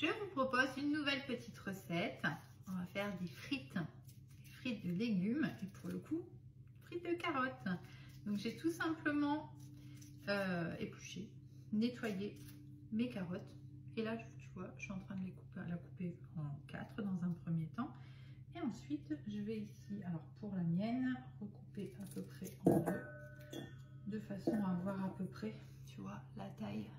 Je vous propose une nouvelle petite recette. On va faire des frites de légumes et pour le coup, frites de carottes. Donc j'ai tout simplement épluché, nettoyé mes carottes. Et là, tu vois, je suis en train de la couper en 4 dans un premier temps. Et ensuite, je vais ici, alors pour la mienne, recouper à peu près en 2, de façon à avoir à peu près, tu vois, la taille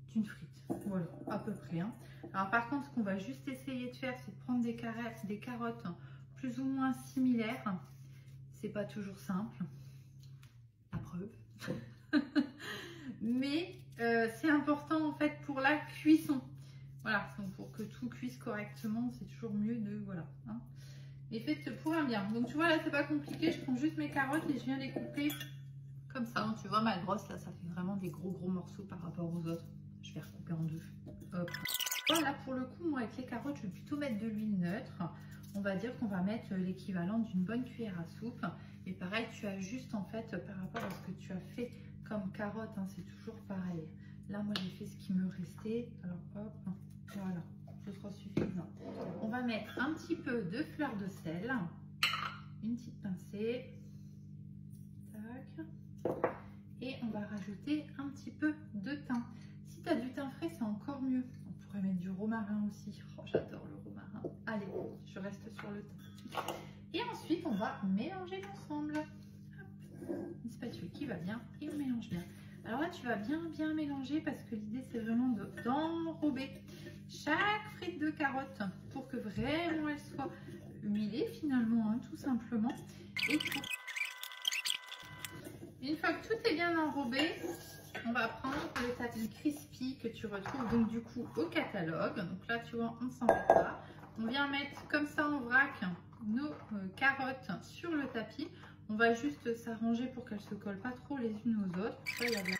d'une frite. Voilà, à peu près. Hein. Alors par contre, ce qu'on va juste essayer de faire, c'est de prendre des carottes plus ou moins similaires. C'est pas toujours simple, la preuve. Mais c'est important en fait pour la cuisson. Voilà, donc pour que tout cuise correctement, c'est toujours mieux de, voilà. Hein. Mais faites pour un bien. Donc tu vois là, c'est pas compliqué, je prends juste mes carottes et je viens les couper comme ça. Donc, tu vois ma grosse là, ça fait vraiment des gros morceaux par rapport aux autres. Je vais recouper en 2. Hop. Voilà, pour le coup, moi avec les carottes, je vais plutôt mettre de l'huile neutre. On va dire qu'on va mettre l'équivalent d'une bonne cuillère à soupe. Et pareil, tu ajustes en fait par rapport à ce que tu as fait comme carotte, hein, c'est toujours pareil. Là, moi j'ai fait ce qui me restait. Alors hop, voilà, ce sera suffisant. On va mettre un petit peu de fleur de sel, une petite pincée. Tac. Et on va rajouter un petit peu de thym. Si tu as du thym frais, c'est encore mieux. On pourrait mettre du romarin aussi. Oh, j'adore le romarin. Allez, je reste sur le thym. Et ensuite, on va mélanger l'ensemble. Une spatule qui va bien et on mélange bien. Alors là, tu vas bien mélanger parce que l'idée, c'est vraiment d'enrober chaque frite de carotte pour que vraiment elle soit huilée finalement, hein, tout simplement. Et pour... Une fois que tout est bien enrobé, on va prendre le tapis crispy que tu retrouves donc du coup au catalogue. Donc là, tu vois, on ne s'en va pas. On vient mettre comme ça en vrac nos carottes sur le tapis. On va juste s'arranger pour qu'elles ne se collent pas trop les unes aux autres. Ça, il y a le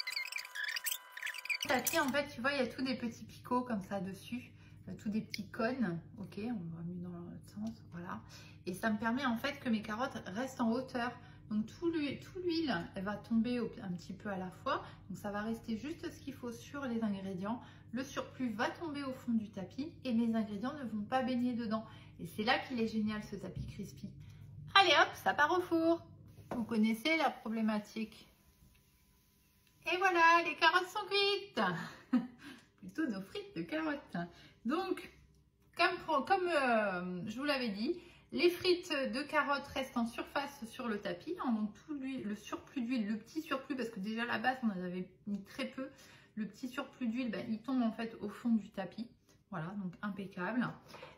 tapis, en fait, tu vois, il y a tous des petits picots comme ça dessus. Tous des petits cônes. Ok, on va mieux dans l'autre sens. Voilà. Et ça me permet en fait que mes carottes restent en hauteur. Donc tout l'huile, elle va tomber un petit peu à la fois. Donc ça va rester juste ce qu'il faut sur les ingrédients. Le surplus va tomber au fond du tapis et mes ingrédients ne vont pas baigner dedans. Et c'est là qu'il est génial ce tapis crispy. Allez hop, ça part au four. Vous connaissez la problématique. Et voilà, les carottes sont cuites. Plutôt nos frites de carottes. Donc, comme je vous l'avais dit, les frites de carottes restent en surface sur le tapis. Hein, donc tout le surplus d'huile, le petit surplus, parce que déjà à la base on en avait mis très peu. Le petit surplus d'huile, ben, il tombe en fait au fond du tapis. Voilà, donc impeccable.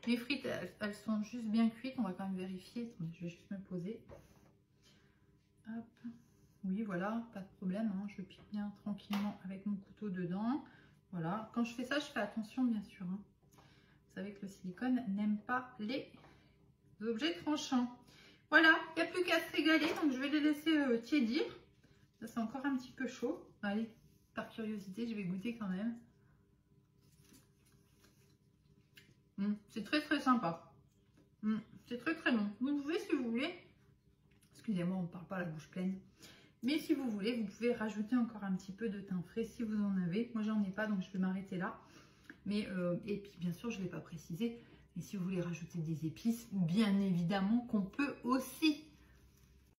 Les frites, elles sont juste bien cuites. On va quand même vérifier. Attendez, je vais juste me poser. Hop. Oui, voilà, pas de problème. Hein, je pique bien tranquillement avec mon couteau dedans. Voilà. Quand je fais ça, je fais attention bien sûr. Hein. Vous savez que le silicone n'aime pas les objets tranchants. Voilà, il n'y a plus qu'à se régaler, donc je vais les laisser tiédir. Ça, c'est encore un petit peu chaud. Allez, par curiosité, je vais goûter quand même. C'est très sympa. C'est très bon. Vous pouvez, si vous voulez, excusez-moi, on ne parle pas à la bouche pleine. Mais si vous voulez, vous pouvez rajouter encore un petit peu de thym frais si vous en avez. Moi, j'en ai pas, donc je vais m'arrêter là. Mais, et puis, bien sûr, je ne l'ai pas précisé. Et si vous voulez rajouter des épices, bien évidemment qu'on peut aussi.